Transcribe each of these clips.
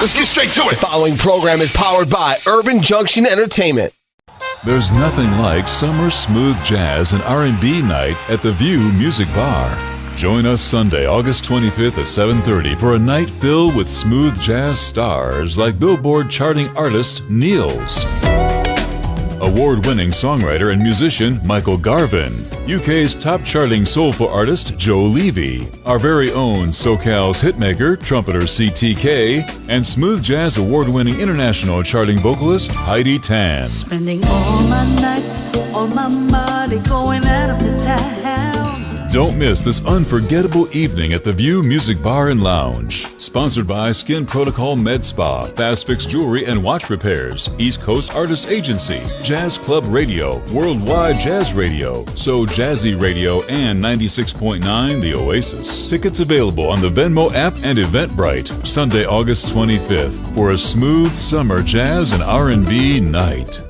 Let's get straight to it. The following program is powered by Urban Junction Entertainment. There's nothing like summer smooth jazz and R&B night at the View Music Bar. Join us Sunday, August 25th at 7:30 for a night filled with smooth jazz stars like Billboard charting artist Niels, award-winning songwriter and musician Michael Garvin, UK's top charting soulful artist Joe Levy, our very own SoCal's hitmaker, trumpeter CTK, and smooth jazz award-winning international charting vocalist Heidi Tan. Spending all my nights, all my money going out of the town. Don't miss this unforgettable evening at the View Music Bar and Lounge. Sponsored by Skin Protocol Med Spa, Fast Fix Jewelry and Watch Repairs, East Coast Artist Agency, Jazz Club Radio, Worldwide Jazz Radio, So Jazzy Radio, and 96.9 The Oasis. Tickets available on the Venmo app and Eventbrite. Sunday, August 25th for a smooth summer jazz and R&B night.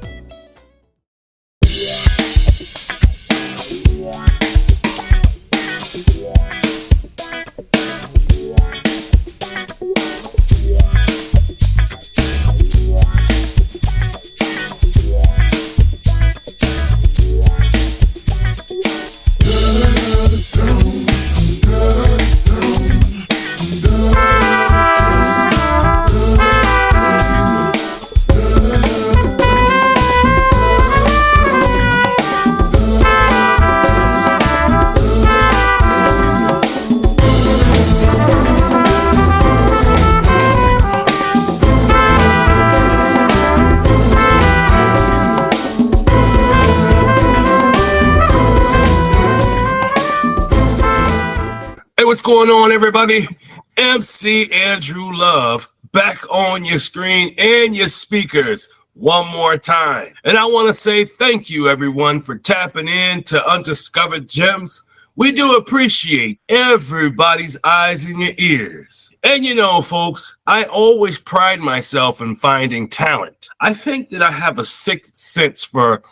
What's going on, everybody? MC Andrew Love back on your screen and your speakers one more time. And I want to say thank you, everyone, for tapping in to Undiscovered Gems. We do appreciate everybody's eyes and your ears. And you know, folks, I always pride myself in finding talent. I think that I have a sixth sense for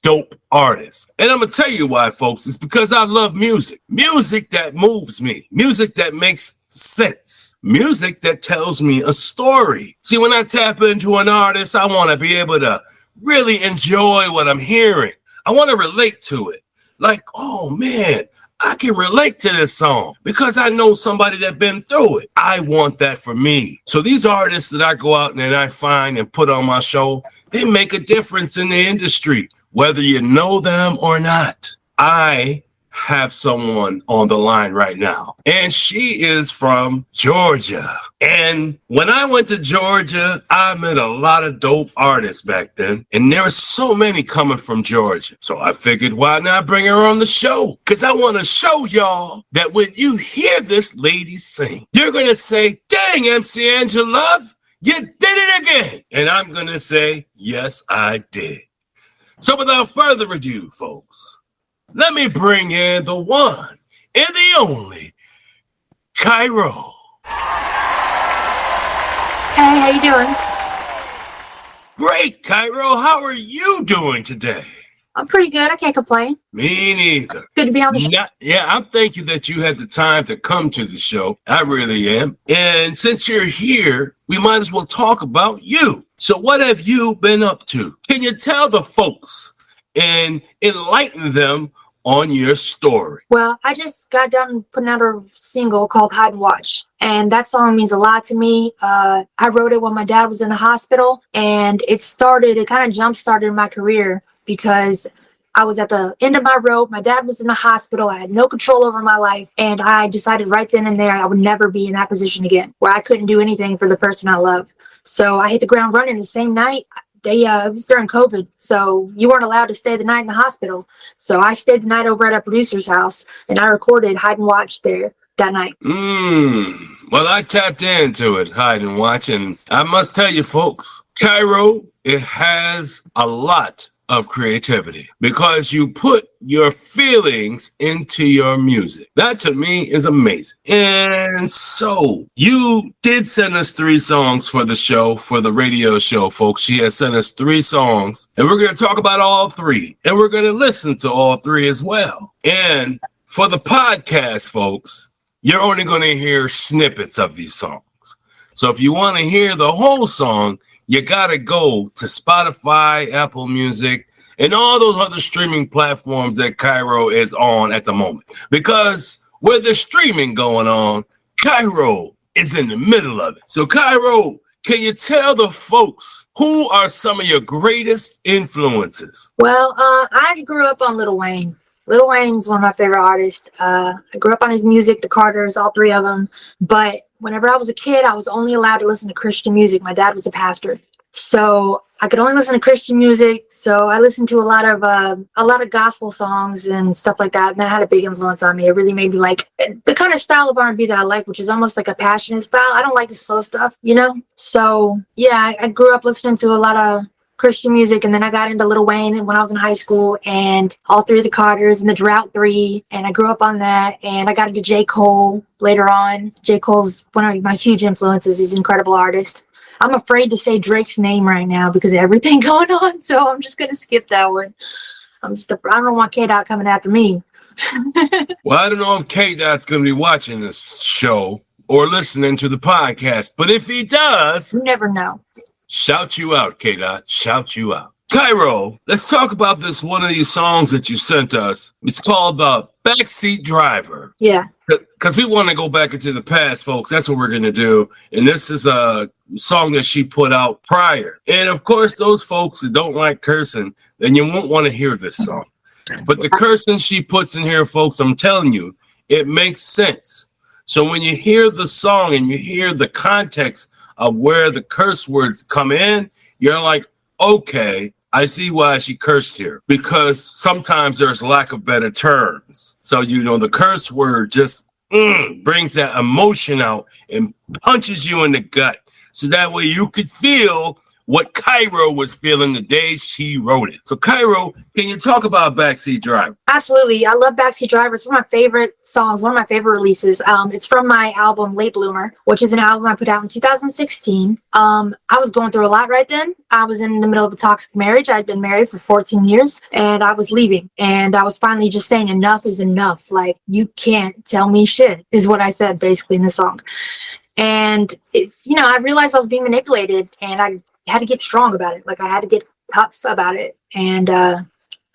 dope artists. And I'm going to tell you why, folks. It's because I love music. Music that moves me. Music that makes sense. Music that tells me a story. See, when I tap into an artist, I want to be able to really enjoy what I'm hearing. I want to relate to it. Like, oh, man, I can relate to this song because I know somebody that's been through it. I want that for me. So these artists that I go out and I find and put on my show, they make a difference in the industry. Whether you know them or not. I have someone on the line right now, and she is from Georgia. And when I went to Georgia, I met a lot of dope artists back then, and there were so many coming from Georgia. So I figured, why not bring her on the show? Because I want to show y'all that when you hear this lady sing, you're going to say, dang, MC Angela Love, you did it again. And I'm going to say, yes, I did. So without further ado, folks, let me bring in the one and the only Kyro. Hey, how you doing? Great, Kyro. How are you doing today? I'm pretty good. I can't complain. Me neither. Good to be on the show. Yeah, I'm thank you that you had the time to come to the show. I really am. And since you're here, we might as well talk about you. So what have you been up to? Can you tell the folks and enlighten them on your story? Well, I just got done putting out a single called Hide and Watch. And that song means a lot to me. I wrote it when my dad was in the hospital. And it kind of jump-started my career because I was at the end of my rope. My dad was in the hospital. I had no control over my life. And I decided right then and there I would never be in that position again, where I couldn't do anything for the person I love. So I hit the ground running the same night. It was during COVID, so you weren't allowed to stay the night in the hospital. So I stayed the night over at a producer's house, and I recorded Hide and Watch there that night. Well, I tapped into it, Hide and Watch, and I must tell you, folks, Kyro, it has a lot of creativity because you put your feelings into your music. That to me is amazing. And so you did send us 3 songs for the show, for the radio show, folks. She has sent us 3 songs, and we're going to talk about all 3, and we're going to listen to all 3 as well. And for the podcast, folks, you're only going to hear snippets of these songs. So if you want to hear the whole song, you got to go to Spotify, Apple Music, and all those other streaming platforms that Kyro is on at the moment. Because with the streaming going on, Kyro is in the middle of it. So Kyro, can you tell the folks who are some of your greatest influences? Well, I grew up on Lil Wayne. Lil Wayne's one of my favorite artists. I grew up on his music, the Carters, all three of them. But whenever I was a kid, I was only allowed to listen to Christian music. My dad was a pastor, so I could only listen to Christian music. So I listened to a lot of gospel songs and stuff like that, and that had a big influence on me. It really made me like the kind of style of R&B that I like, which is almost like a passionate style. I don't like the slow stuff, you know. So yeah, I grew up listening to a lot of Christian music, and then I got into Lil Wayne when I was in high school, and all three of the Carters and the Drought Three, and I grew up on that. And I got into J. Cole later on. J. Cole's one of my huge influences. He's an incredible artist. I'm afraid to say Drake's name right now because of everything going on, so I'm just gonna skip that one. I don't want K-Dot coming after me. Well, I don't know if K-Dot's gonna be watching this show or listening to the podcast, but if he does, You never know. shout you out, K-Dot. Shout you out. Kyro, let's talk about this one of these songs that you sent us. It's called Backseat Driver. Yeah. Because we want to go back into the past, folks. That's what we're going to do. And this is a song that she put out prior. And of course, those folks that don't like cursing, then you won't want to hear this song. But the cursing she puts in here, folks, I'm telling you, it makes sense. So when you hear the song and you hear the context of where the curse words come in, you're like, okay, I see why she cursed here, because sometimes there's lack of better terms. So, you know, the curse word just brings that emotion out and punches you in the gut. So that way you could feel what Kyro was feeling the day she wrote it. So Kyro, can you talk about Backseat Driver? Absolutely. I love Backseat Driver. It's one of my favorite songs, one of my favorite releases. It's from my album Late Bloomer, which is an album I put out in 2016. I was going through a lot right then. I was in the middle of a toxic marriage. I'd been married for 14 years and I was leaving. And I was finally just saying enough is enough. Like, you can't tell me shit, is what I said basically in the song. And it's, you know, I realized I was being manipulated and I had to get strong about it. Like, I had to get tough about it. And I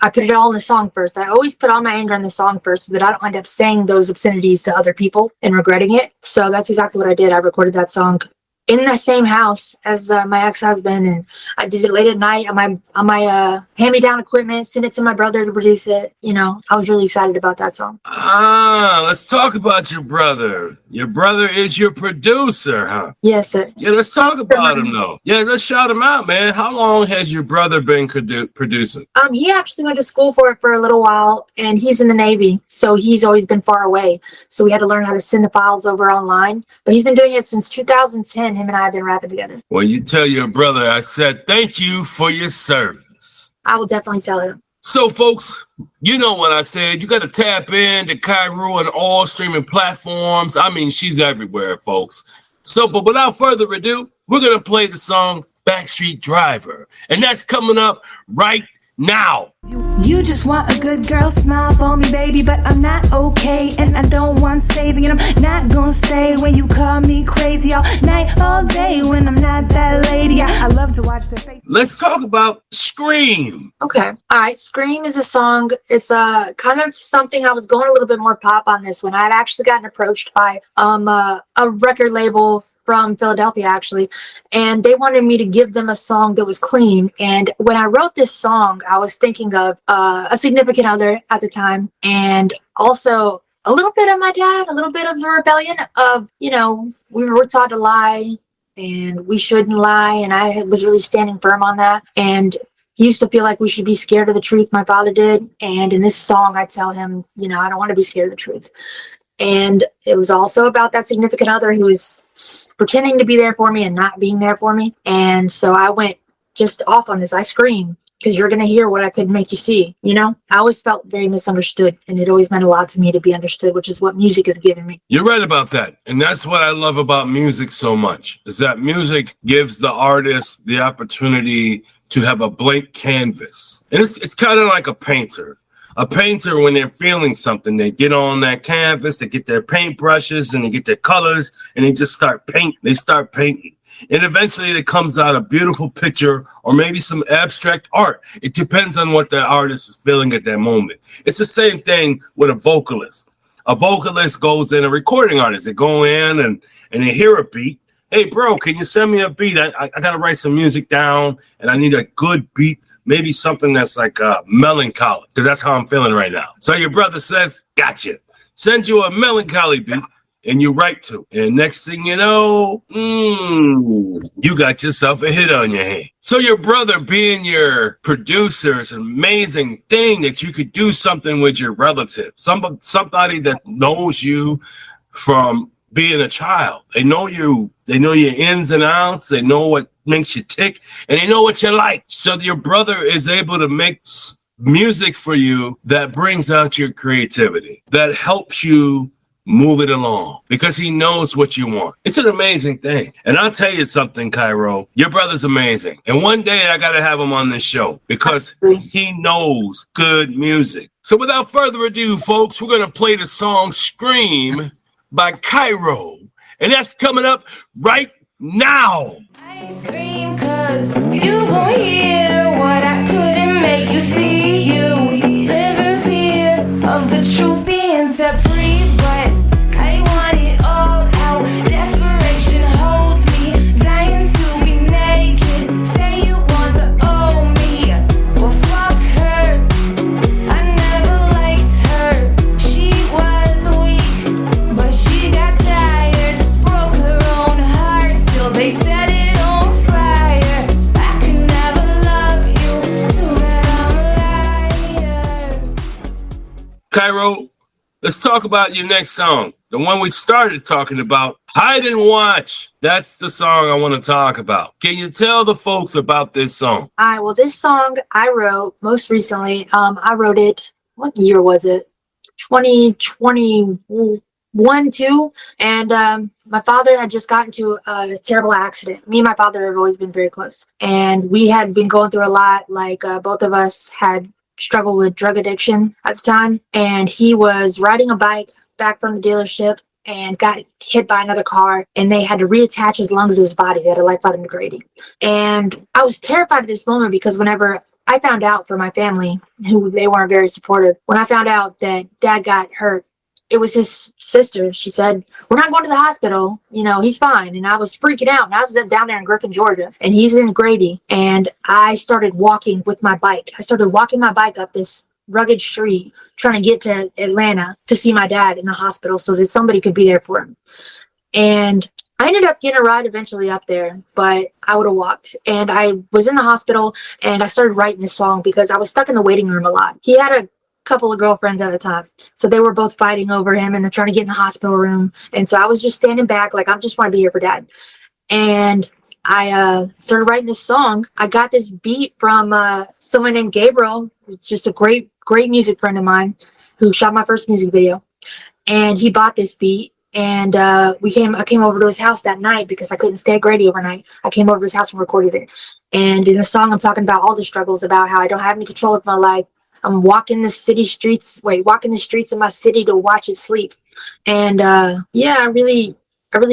put it all in the song first. I always put all my anger in the song first so that I don't end up saying those obscenities to other people and regretting it. So that's exactly what I did. I recorded that song in the same house as my ex-husband, and I did it late at night on my hand-me-down equipment, sent it to my brother to produce it. You know, I was really excited about that song. Let's talk about your brother. Your brother is your producer, huh? Yes, sir. Yeah, let's talk about him, though. Yeah, let's shout him out, man. How long has your brother been producing? He actually went to school for it for a little while, and he's in the Navy, so he's always been far away. So we had to learn how to send the files over online. But he's been doing it since 2010. Him and I have been rapping together. Well, you tell your brother I said thank you for your service. I will definitely tell him. So, folks, you know what I said. You got to tap into Kyro on all streaming platforms. I mean, she's everywhere, folks. So, but without further ado, we're going to play the song Backseat Driver. And that's coming up right now. You just want a good girl, smile for me, baby, but I'm not okay, and I don't want saving, and I'm not gonna stay when you call me crazy all night, all day, when I'm not that lady. I love to watch their face. Let's talk about Scream. Okay. All right. Scream is a song. It's kind of something I was going a little bit more pop on this one. I had actually gotten approached by a record label from Philadelphia, actually, and they wanted me to give them a song that was clean. And when I wrote this song, I was thinking of a significant other at the time, and also a little bit of my dad, a little bit of the rebellion of, you know, we were taught to lie and we shouldn't lie, and I was really standing firm on that. And he used to feel like we should be scared of the truth. My father did. And in this song, I tell him, you know, I don't want to be scared of the truth. And it was also about that significant other who was pretending to be there for me and not being there for me. And so I went just off on this. I scream because you're going to hear what I could make you see. You know, I always felt very misunderstood, and it always meant a lot to me to be understood, which is what music has given me. You're right about that. And that's what I love about music so much, is that music gives the artist the opportunity to have a blank canvas. And it's kind of like a painter. A painter, when they're feeling something, they get on that canvas, they get their paintbrushes and they get their colors and they just start painting. They start painting. And eventually it comes out a beautiful picture or maybe some abstract art. It depends on what the artist is feeling at that moment. It's the same thing with a vocalist. A vocalist goes in, a recording artist, they go in and they hear a beat. Hey, bro, can you send me a beat? I got to write some music down and I need a good beat. Maybe something that's like melancholy, because that's how I'm feeling right now. So your brother says, gotcha. Send you a melancholy beat. And you write to. And next thing you know, you got yourself a hit on your hand. So your brother being your producer is an amazing thing that you could do something with your relative. Somebody that knows you from being a child. They know you. They know your ins and outs. They know what makes you tick. And they know what you like. So your brother is able to make music for you that brings out your creativity, that helps you move it along because he knows what you want. It's an amazing thing. And I'll tell you something, Kyro, your brother's amazing. And one day I got to have him on this show because he knows good music. So without further ado, folks, we're going to play the song Scream by Kyro. And that's coming up right now. I scream 'cause you gon' hear what I couldn't make you see. You live in fear of the truth being set free. Kyro, let's talk about your next song. The one we started talking about, Hide and Watch. That's the song I want to talk about. Can you tell the folks about this song? All right, well, this song I wrote most recently. I wrote it, what year was it? 2021, 2. And my father had just gotten into a terrible accident. Me and my father have always been very close. And we had been going through a lot. Like both of us had struggled with drug addiction at the time. And he was riding a bike back from the dealership and got hit by another car, and they had to reattach his lungs to his body. They had a lifeline degrading. And I was terrified at this moment because whenever I found out from my family, who they weren't very supportive, when I found out that Dad got hurt, it was his sister. She said, "We're not going to the hospital. You know, he's fine." And I was freaking out. And I was down there in Griffin, Georgia, and he's in Grady. And I started walking with my bike. I started walking my bike up this rugged street, trying to get to Atlanta to see my dad in the hospital so that somebody could be there for him. And I ended up getting a ride eventually up there, but I would have walked. And I was in the hospital, and I started writing this song because I was stuck in the waiting room a lot. He had a couple of girlfriends at the time, so they were both fighting over him and they're trying to get in the hospital room. And so I was just standing back like, I just want to be here for Dad. And I started writing this song. I got this beat from someone named Gabriel. It's just a great music friend of mine who shot my first music video, and he bought this beat. And I came over to his house that night because I couldn't stay at Grady overnight. I came over to his house and recorded it. And in the song, I'm talking about all the struggles, about how I don't have any control of my life. I'm walking the streets of my city to watch it sleep. And yeah, I really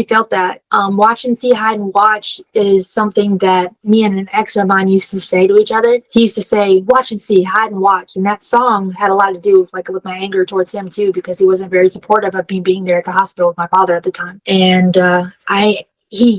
felt that. Watch and see, hide and watch is something that me and an ex of mine used to say to each other. He used to say, watch and see, hide and watch. And that song had a lot to do with my anger towards him too, because he wasn't very supportive of me being there at the hospital with my father at the time. And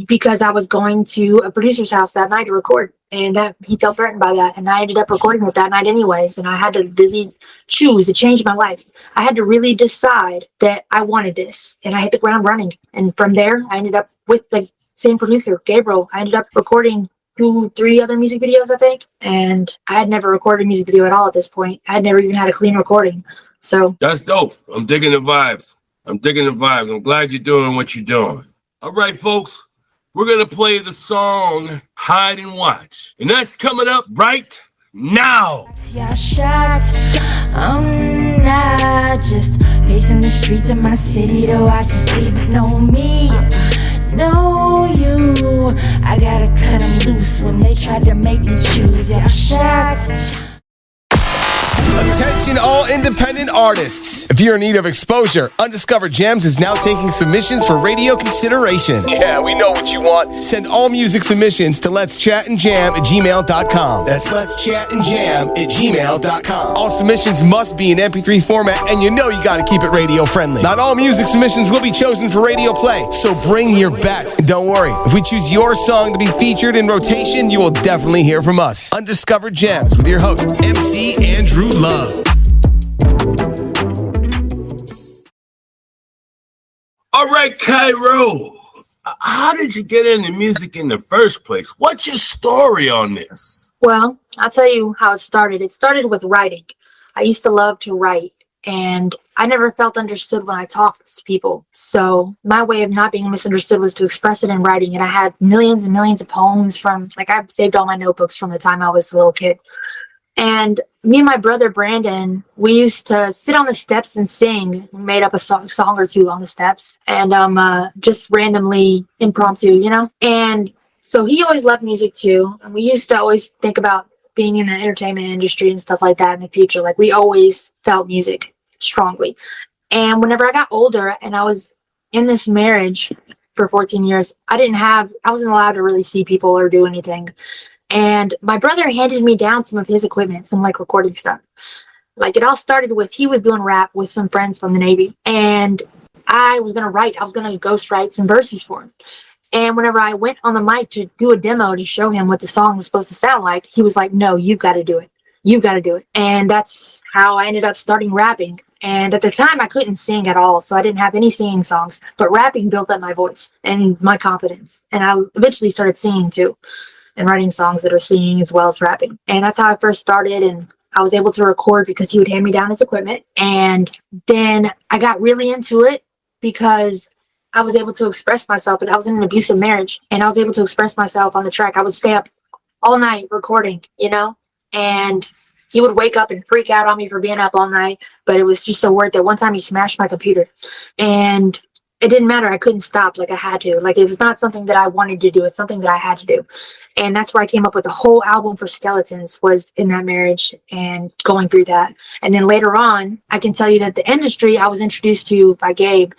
because I was going to a producer's house that night to record, and that he felt threatened by that, and I ended up recording it that night anyways. And I had to really choose. It changed my life. I had to really decide that I wanted this, and I hit the ground running. And from there, I ended up with the same producer, Gabriel. I ended up recording 2-3 other music videos, I think, and I had never recorded a music video at all at this point. I had never even had a clean recording. So that's dope. I'm digging the vibes. I'm glad you're doing what you're doing. All right, folks. We're going to play the song Hide and Watch. And that's coming up right now. Your shots, I'm not just pacing the streets of my city to watch you sleep. Know me, know you. I gotta cut them loose when they try to make me choose. Your shots. Attention Attention all independent artists. If you're in need of exposure, Undiscovered Gems is now taking submissions for radio consideration. Yeah, we know what you want. Send all music submissions to letschatandjam@gmail.com. That's letschatandjam@gmail.com. All submissions must be in MP3 format, and you know you gotta keep it radio friendly. Not all music submissions will be chosen for radio play, so bring your best. And don't worry, if we choose your song to be featured in rotation, you will definitely hear from us. Undiscovered Gems with your host, MC Andrew Love. All right, Kyro, how did you get into music in the first place? What's your story on this? Well, I'll tell you how it started. It started with writing. I used to love to write, and I never felt understood when I talked to people. So my way of not being misunderstood was to express it in writing. And I had millions and millions of poems I've saved all my notebooks from the time I was a little kid. And me and my brother Brandon, we used to sit on the steps and sing. We made up a song or two on the steps, and just randomly impromptu, you know. And so he always loved music too, and we used to always think about being in the entertainment industry and stuff like that in the future. Like, we always felt music strongly. And whenever I got older and I was in this marriage for 14 years, I wasn't allowed to really see people or do anything. And my brother handed me down some of his equipment, some like recording stuff. Like, it all started with, he was doing rap with some friends from the Navy, and I was going to ghost write some verses for him. And whenever I went on the mic to do a demo to show him what the song was supposed to sound like, he was like, no, you've got to do it. You've got to do it. And that's how I ended up starting rapping. And at the time, I couldn't sing at all, so I didn't have any singing songs. But rapping built up my voice and my confidence. And I eventually started singing too, and writing songs that are singing as well as rapping. And that's how I first started. And I was able to record because he would hand me down his equipment. And then I got really into it because I was able to express myself. And I was in an abusive marriage, and I was able to express myself on the track. I would stay up all night recording, you know, and he would wake up and freak out on me for being up all night. But it was just so worth it. One time he smashed my computer, and it didn't matter. I couldn't stop. Like, I had to. Like, it was not something that I wanted to do. It's something that I had to do. And that's where I came up with the whole album for Skeletons, was in that marriage and going through that. And then later on, I can tell you that the industry I was introduced to by Gabe,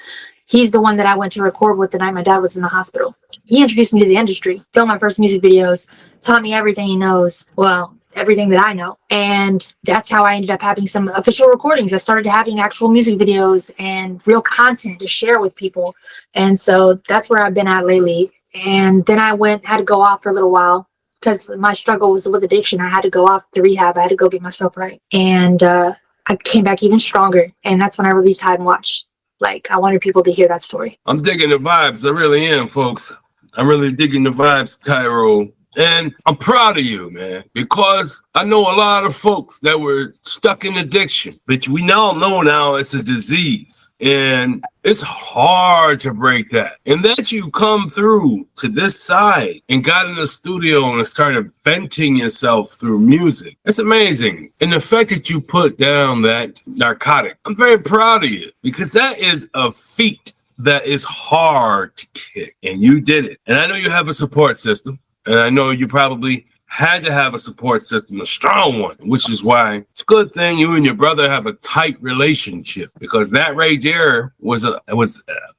he's the one that I went to record with the night my dad was in the hospital. He introduced me to the industry, filmed my first music videos, taught me everything he knows. Well, everything that I know. And that's how I ended up having some official recordings. I started having actual music videos and real content to share with people. And so that's where I've been at lately. And then I had to go off for a little while because my struggle was with addiction. I had to go off to rehab. I had to go get myself right. And I came back even stronger. And that's when I released Hide and Watch. Like, I wanted people to hear that story. I'm digging the vibes. I really am, folks. I'm really digging the vibes, Kyro. And I'm proud of you, man, because I know a lot of folks that were stuck in addiction, but we now know it's a disease, and it's hard to break that. And that you come through to this side and got in the studio and started venting yourself through music. It's amazing. And the fact that you put down that narcotic, I'm very proud of you, because that is a feat that is hard to kick, and you did it. And I know you have a support system. And I know you probably had to have a support system, a strong one, which is why it's a good thing you and your brother have a tight relationship, because that right there was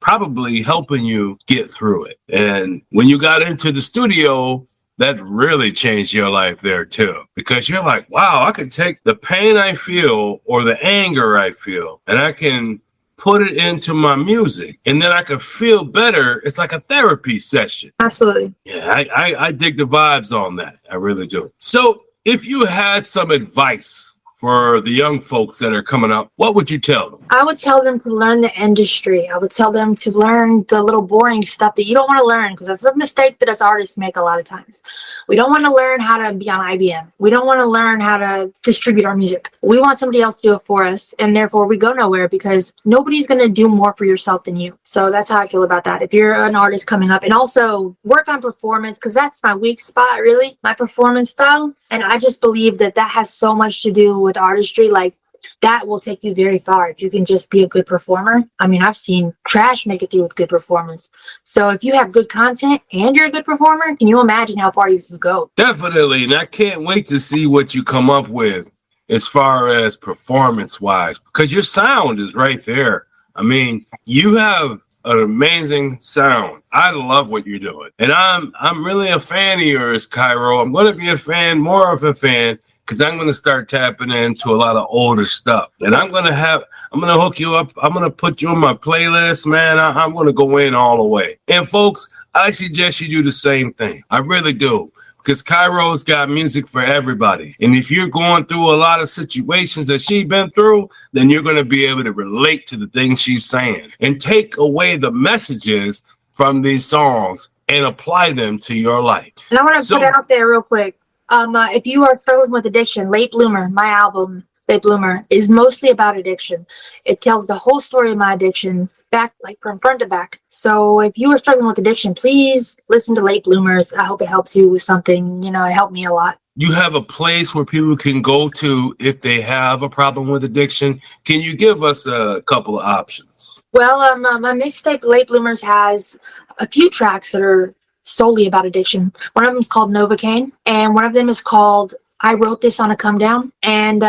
probably helping you get through it. And when you got into the studio, that really changed your life there too, because you're like, wow, I can take the pain I feel or the anger I feel, and I can put it into my music, and then I can feel better. It's like a therapy session. Absolutely. Yeah, I dig the vibes on that. I really do. So if you had some advice for the young folks that are coming up, what would you tell them? I would tell them to learn the industry. I would tell them to learn the little boring stuff that you don't want to learn, because that's a mistake that us artists make a lot of times. We don't want to learn how to be on IBM. We don't want to learn how to distribute our music. We want somebody else to do it for us, and therefore we go nowhere, because nobody's going to do more for yourself than you. So that's how I feel about that. If you're an artist coming up, and also work on performance, because that's my weak spot, really, my performance style. And I just believe that has so much to do with artistry. Like, that will take you very far if you can just be a good performer. I mean, I've seen trash make it through with good performance. So if you have good content and you're a good performer, can you imagine how far you can go? Definitely. And I can't wait to see what you come up with as far as performance wise, because your sound is right there. I mean, you have an amazing sound. I love what you're doing. And I'm really a fan of yours, Kyro. I'm going to be a fan, more of a fan, because I'm going to start tapping into a lot of older stuff. And I'm going to hook you up. I'm going to put you on my playlist, man. I'm going to go in all the way. And folks, I suggest you do the same thing. I really do. Because Kyro's got music for everybody. And if you're going through a lot of situations that she's been through, then you're going to be able to relate to the things she's saying and take away the messages from these songs and apply them to your life. And I want to put it out there real quick. If you are struggling with addiction, Late Bloomer, my album, Late Bloomer, is mostly about addiction. It tells the whole story of my addiction, back, like from front to back. So if you are struggling with addiction, please listen to Late Bloomers. I hope it helps you with something. It helped me a lot. You have a place where people can go to if they have a problem with addiction. Can you give us a couple of options? Well, my mixtape Late Bloomers has a few tracks that are solely about addiction. One of them is called Novocaine, and one of them is called I Wrote This on a Come Down. And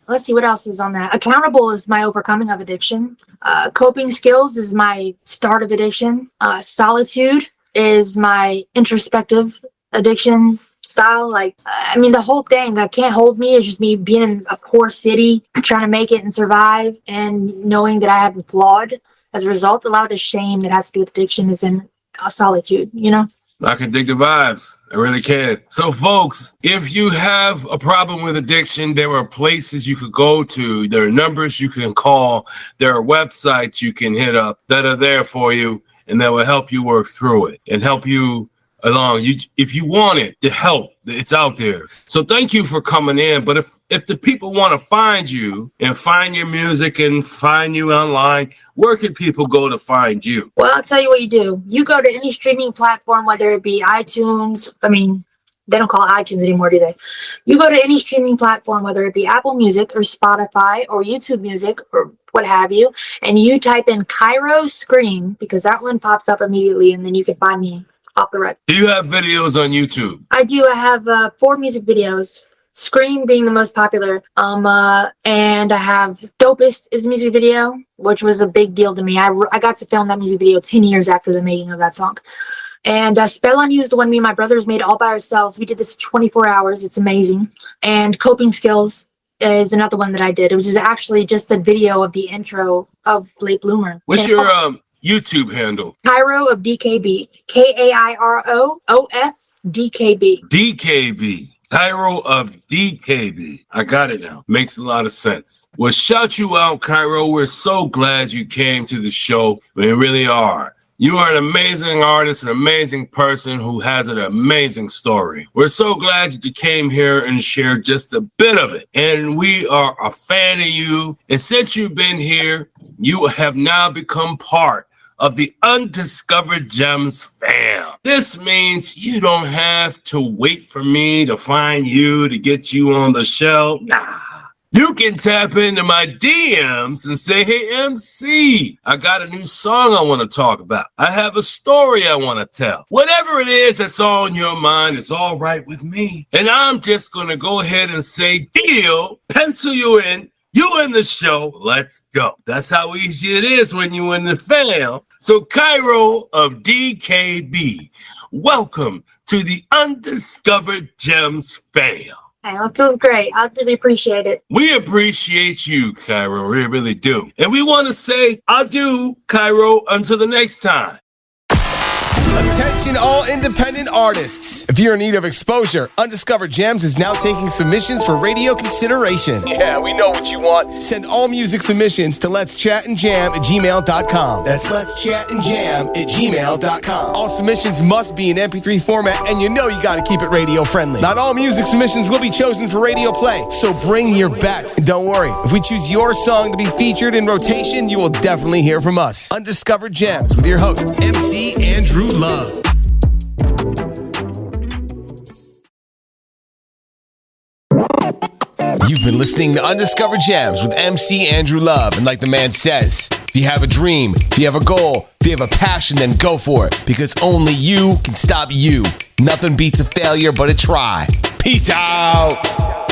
let's see what else is on that. Accountable is my overcoming of addiction. Coping Skills is my start of addiction. Solitude is my introspective addiction style. The whole thing, Can't Hold Me is just me being in a poor city, trying to make it and survive, and knowing that I have been flawed. As a result, a lot of the shame that has to do with addiction is in solitude, I can dig the vibes. I really can. So, folks, if you have a problem with addiction, there are places you could go to. There are numbers you can call. There are websites you can hit up that are there for you and that will help you work through it and help you along. If you want it, the help, it's out there. So thank you for coming in. But if the people want to find you and find your music and find you online, where can people go to find you? Well, I'll tell you what you do. You go to any streaming platform, whether it be iTunes. They don't call it iTunes anymore, do they? You go to any streaming platform, whether it be Apple Music or Spotify or YouTube Music or what have you, and you type in Kyro Scream, because that one pops up immediately, and then you can find me off the record. Do you have videos on YouTube? I do. I have 4 music videos. Scream being the most popular. And I have Dopest is a music video, which was a big deal to me. I got to film that music video 10 years after the making of that song. And Spell on You is the one me and my brothers made all by ourselves. We did this 24 hours. It's amazing. And Coping Skills is another one that I did. It was actually just a video of the intro of Late Bloomer. What's your YouTube handle? Kyro of DKB. KAIRO DKB. DKB. Kyro of DKB. I got it now. Makes a lot of sense. Well, shout you out, Kyro. We're so glad you came to the show. We really are. You are an amazing artist, an amazing person who has an amazing story. We're so glad that you came here and shared just a bit of it. And we are a fan of you. And since you've been here, you have now become part of the Undiscovered Gems fam. This means you don't have to wait for me to find you to get you on the show. Nah. You can tap into my DMs and say, hey, MC, I got a new song I want to talk about. I have a story I want to tell. Whatever it is that's on your mind is all right with me. And I'm just going to go ahead and say, deal, pencil you in the show, let's go. That's how easy it is when you're in the fam. So Kyro of DKB, welcome to the Undiscovered Gems fam. It feels great. I really appreciate it. We appreciate you, Kyro. We really do. And we want to say adieu, Kyro, until the next time. Attention all independent artists. If you're in need of exposure, Undiscovered Gems is now taking submissions for radio consideration. Yeah, we know what you want. Send all music submissions to let'schatandjam@gmail.com. That's let'schatandjam@gmail.com. All submissions must be in MP3 format, and you gotta keep it radio friendly. Not all music submissions will be chosen for radio play, so bring your best. And don't worry, if we choose your song to be featured in rotation, you will definitely hear from us. Undiscovered Gems with your host, MC Andrew Love. You've been listening to Undiscovered Gems with MC Andrew Love. And like the man says, if you have a dream, if you have a goal, if you have a passion, then go for it. Because only you can stop you. Nothing beats a failure but a try. Peace out.